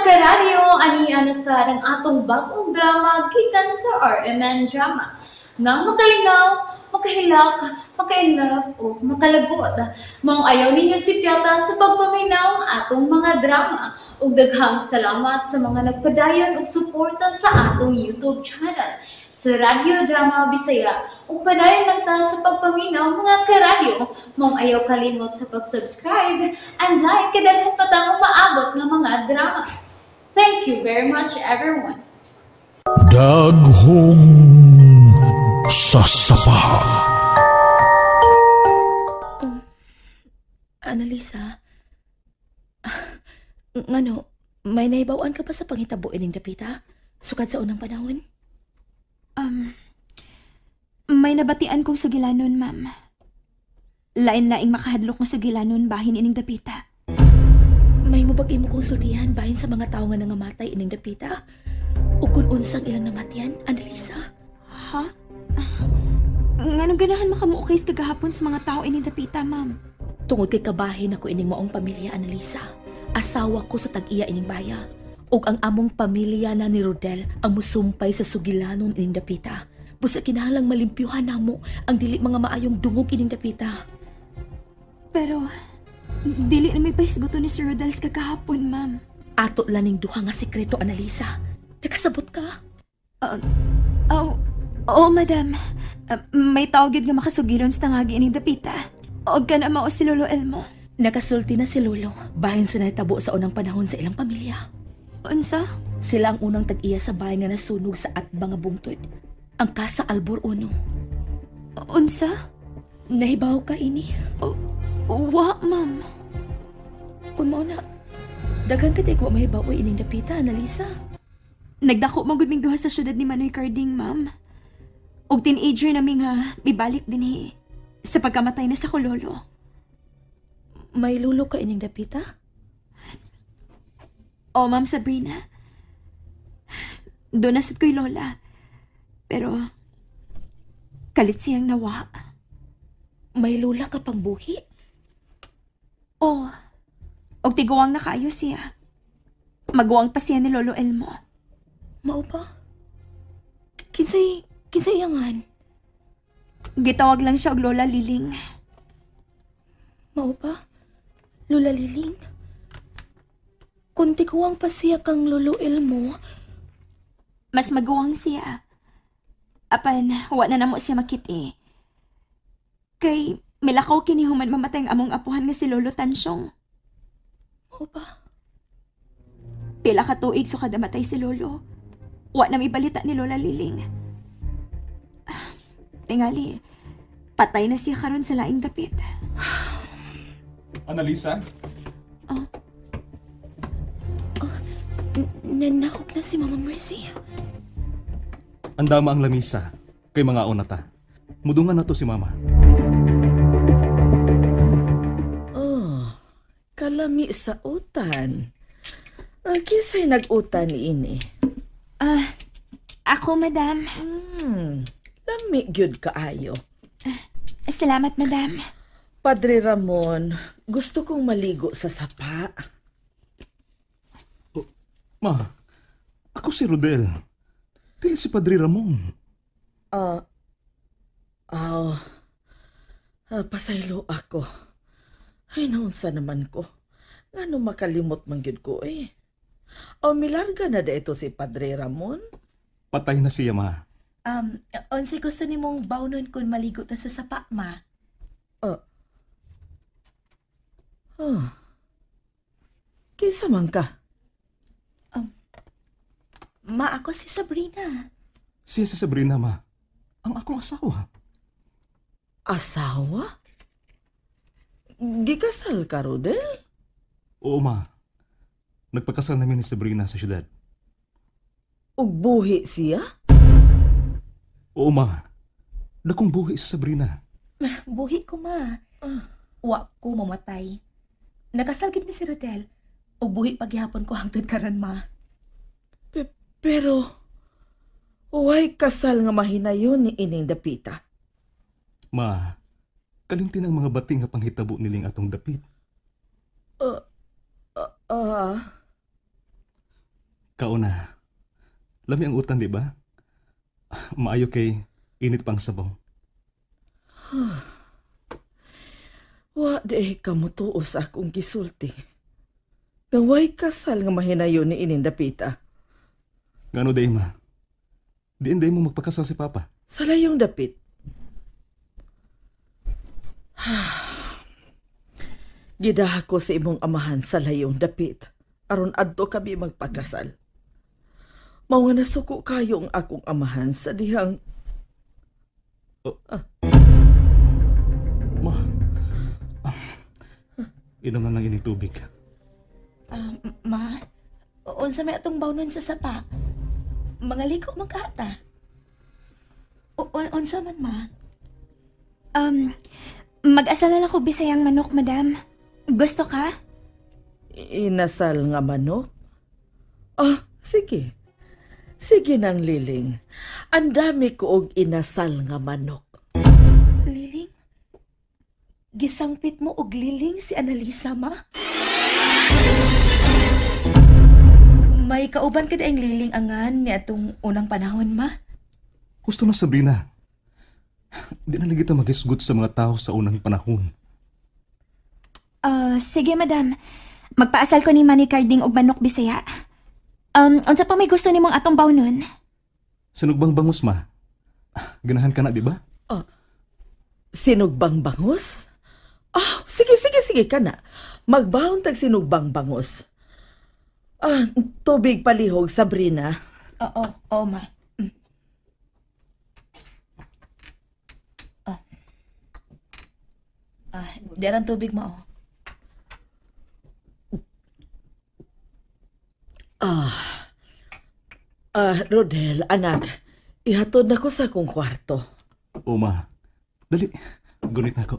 karadyo, ani sa ng atong bagong drama gikan sa RMN Drama. Nga makalingaw, makahilak, maka-inlove, o makalagot. Maong ayaw ninyo si Piata sa pagpaminaw ang atong mga drama. Ug daghang salamat sa mga nagpadayon ug suporta sa atong YouTube channel sa Radyo Drama Bisaya. Ug padayon lang ta sa pagpaminaw mga karadyo. Maong ayaw kalimot sa pag-subscribe and like kadaghan pa tang maabot nga mga drama. Thank you very much everyone. Daghong sasapaha. Annalisa, ngano, may naibawaan ka pa sa pangitabo ining dapita? Sukad sa unang panahon? May nabatian kong sugilanon, ma'am. Lain-laing makahadlok nga sugilanon bahin ining dapita. May mabag mo konsultihan bahin sa mga tao nga nangamatay ining dapita? O kung unsang ilang namatyan, Annalisa? Ha? Nganong ganahan makamuukay sa kagahapon sa mga tao ining dapita, ma'am? Tungod kay kabahin ako ining maong pamilya, Annalisa. Asawa ko sa tag-iya ining baya. Ug ang among pamilya na ni Rodel ang musumpay sa sugilanon ining dapita. Busa kinahanglang malimpyuhan namo ang dili mga maayong dungog ining dapita. Pero, dili na may pahisgoto ni Sir Rodel sa kagahapon, ma'am. Ato laning duha nga sikreto, Annalisa. Nakasabot ka? Oo, madam. May tawag yun nga makasugilon sa tangagi ining dapita. O ka na mao si Lolo Elmo. Nakasulti na si Lolo bahin sa naitabo sa unang panahon sa ilang pamilya. Unsa? Sila ang unang tag-iya sa bahay nga nasunog sa atbang nga bungtod. Ang Casa Albor Uno. Unsa? Nahibaw ka ini? Wa, ma'am. Kung mo na, daghang ka wa mahibaw ining dapita, Annalisa. Nagdako magud ming duha sa syudad ni Manoy Carding, ma'am. Og teenager nami nga mibalik dinhi sa pagkamatay na sa kololo. May lulo ka ining dapita? O, Ma'am Sabrina. Doon nasad ko'y lola. Pero, kalit siyang nawa. May lula ka pang buhi? O, og tiguang na kayo siya. Maguwang pa siya ni Lolo Elmo. Mao ba? Kinsay iyangan? Gitawag lang siya og Lola Liling. Mao ba? Lola Liling? Kung tiguang pa siya kang Lolo Elmo, mas maguwang siya. Apan, wa na namo siya makiti. Kay, milakaw kini human mamatay ang among apuhan nga si Lolo Tansyong. Mao ba? Pila ka tuig so kada matay si Lolo. Wa na may balita ni Lola Liling. Tingali, patay na siya karon sa laing dapit. Annalisa? Nanaog na si Mama Mercy. Andama ang lamisa kay mga onata. Mudungan na to si Mama. Oh, kalami sa utan. Kisay nag-utan ini. Ako, madam. Lami gyud kaayo. Salamat, madam. Padre Ramon, gusto kong maligo sa sapa. Ma, ako si Rodel. Dili si Padre Ramon. Pasaylo ako. Ay, naunsa naman ko. Ngano makalimot man gyud ko eh. Milarga na ito si Padre Ramon? Patay na siya, Ma. Unsay gusto nimong bawnon kung maligo ta sa sapa, Ma? Kisa man ka? Ma, ako si Sabrina. Siya si Sabrina, Ma. Ang akong asawa. Asawa? Gikasal ka, Rodel? Oo, Ma. Nagpakasal namin ni Sabrina sa syudad. Ug buhi siya? Oo, Ma. Dakong buhi sa Sabrina. Buhi ko, Ma. Wa ko mamatay. Nakasal gid mi si Rodel. Ug buhi paghihapon ko hangtod karon, Ma. Pero, way kasal nga mahinayon ni ining dapita. Ma, kalimti ng mga bating nga panghitabo niling atong dapit. Kauna, lami ang utan, di ba? Maayo kay init pang sabaw. Wa de ka mo tuos akong gisulti. Gaway kasal nga mahinayon ni inindapita. Ngano day ma? Diin day mo magpakasal si Papa. Sa layong dapit. Gidaha ko sa imong amahan sa layong dapit. Aron adto kami magpakasal. Mao nga nasuko kayo ang akong amahan sa dihang... Ma, inom na lang ining tubig. Ma, unsa may atong bawnon sa sapa? Mga liko magkata. Unsa man, ma? Mag-asal na lang ko bisayang manok, madam. Gusto ka? Inasal nga manok? Sige. Sige nang Liling. Ang dami ko og inasal nga manok. Liling? Gisangpit mo og liling si Annalisa, ma? May kauban ka daing liling angan ni atong unang panahon, ma? Gusto na, Sabrina. Di na lagi ta magisgot sa mga tao sa unang panahon. Sige, madam. Magpaasal ko ni Manny Carding og manok bisaya. Unsa pa may gusto nimong atong bawnon? Sinugbang bangus, ma. Ganahan ka na, di ba? Sinugbang bangus? Sige ka na. Magbahon tag sinugbang bangus. Tubig palihog, Sabrina. Oo, ma. Diyan ang tubig mo, Rodel, anak, ihatod na ko sa akong kwarto. O, ma. Dali. Gunit na ako.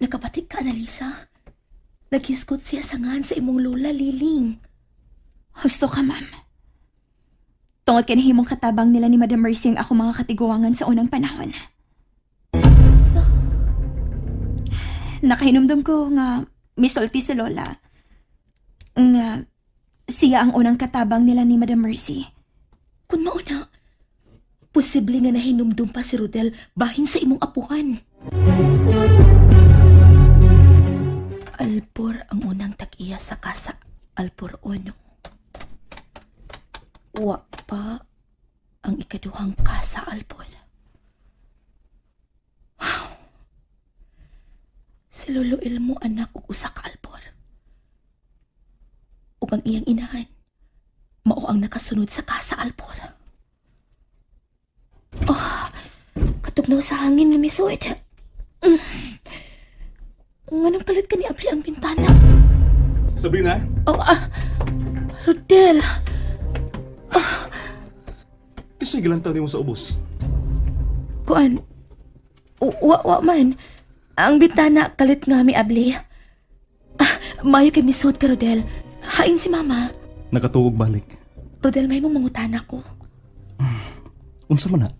Nakapatik ka, Annalisa. Naghiskot siya sangan sa imong lola, Liling. Husto ka, ma'am. Tungod kinahimong katabang nila ni Madam Mercy ang ako mga katiguangan sa unang panahon. Nakahinumdum ko nga misulti si Lola. Nga siya ang unang katabang nila ni Madam Mercy. Kung mauna, posible nga nahinumdum pa si Rodel bahin sa imong apuhan. Alpor ang unang tag-iya sa kasa. Alpor 1. Wa pa ang ikaduhang kasa, Alpor. Si Lolo Ilmo anak ug usa ka Alpor. Ug ang iyang inahan, mao ang nakasunod sa kasa, Alpor. Katugnaw sa hangin na misuit. Nganong kalit ka ni Abri ang bintana? Sabrina? Rodel. Kasi gilantaw niyo mo sa ubos. Kuan, wa man. Ang bintana kalit nga mi Abli. Mayo kay misud ka, Rodel. Hain si Mama. Nakatuog balik. Rodel, may mong mangutana ko. Unsa man na?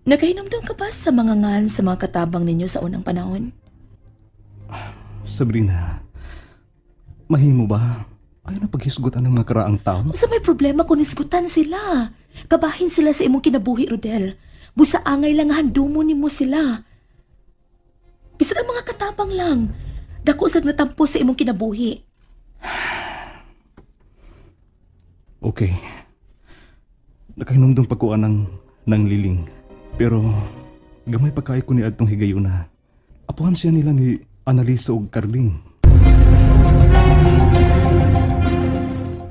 Nagkahinumdum ka ba sa mga ngan sa mga katabang ninyo sa unang panahon? Sabrina, mahimo ba? Ayaw na paghisgutan ng mga karaang taon? Sa may problema kung nisgutan sila. Kabahin sila sa imong kinabuhi, Rodel. Busa angay lang handumo nimo sila. Bisa na mga katabang lang. Dako sa natampo sa imong kinabuhi. Okay. Nakahinumdum pa ko ng Liling. Pero gamay pa kayo ko ni Adtong Higayuna. Apuhan siya nila ni Annalisa ug Carling.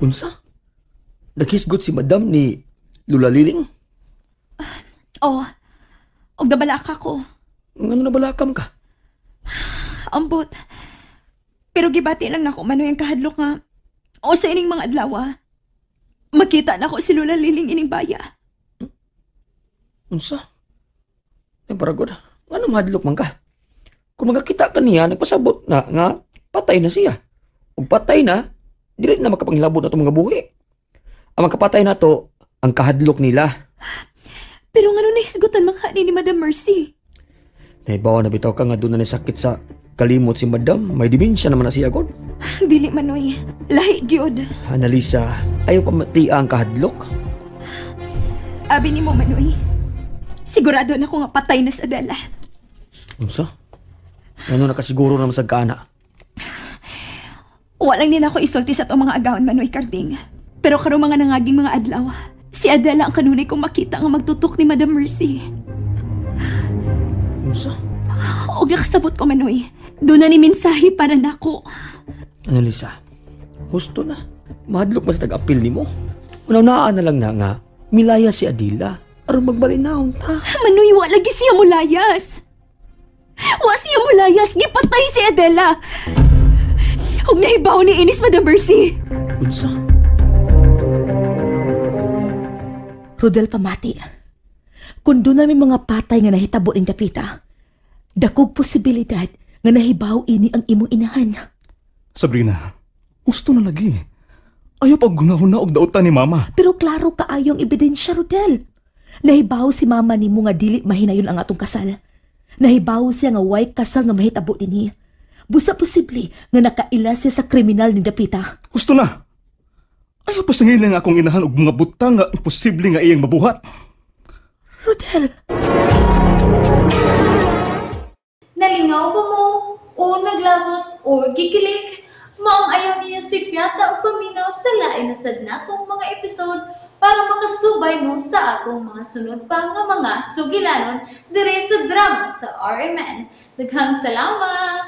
Unsa? Naghisgot si Madam ni Lula Liling? Og nabalak ako. Ano nabalakam ka? Ambot. Pero gibati lang nako manoy ang kahadlok nga. O sa ining mga adlaw. Makita na ko si Lula Liling ining baya. Unsa? Ay baragod. Ano mahadlok man ka? Kung magkakita ka niya, nagpasabot na nga patay na siya. Ug patay na, dili na makapanghilabot na itong mga buhi. Ang makapatay na to, ang kahadlok nila. Pero nga nahisgutan makani ni Madam Mercy. Naibawa na bitaw ka nga doon na ni sakit sa kalimot si madam. May dimensya naman na siya god. Dili manoy, lahi gyud. Annalisa, ayaw pa matia ang kahadlok. Abi ni mo manoy. Sigurado na ko nga patay na sa Adela. Unsa? Ano nakasiguro naman sa kana? Walang din ako isulti sa itong mga agawin manoy Karding. Pero karong mga nangaging mga adlaw, si Adela ang kanunay kong makita nga magtutok ni Madam Mercy. Unsa? Og nakasabot ko manoy. Doon na ni mensahe para nako. Annalisa, husto na. Mahadlok mas tag-apil ni mo. Unaw-naan na lang na nga, milaya si Adila. Aron magbalinaon ta. Manoy, wa lagi siya mulayas. Wa siya mulayas, gipatay si Adela. Huwag nahibaw ni Inis, Madam Mercy. Unsa? Rodel pamati. Kung doon namin mga patay nga nahitabo ng dapita, dakog posibilidad nga nahibaw ini ang imong inahan. Sabrina, gusto na lagi. Ayaw pag gunahon na og dautan ni mama. Pero klaro kaayong ebidensya, Rodel. Nahibaw si mama ni mo nga dili mahinayon ang atong kasal. Nahibaw siya nga way kasal nga mahitabo dinhi. Busa posible nga nakaila siya sa kriminal ni dapita. Gusto na. Ayaw pa sangilin nga akong inahan og mga butang nga imposible nga iyang mabuhat. Rodel! Nalingaw ba mo? O naglagot? O gikilig? Maong ayaw niya si Piata o paminaw sa lain na sad natong mga episode para makasubay mo sa atong mga sunod pa nga mga sugilanon dire sa drama sa RMN. Daghang salamat!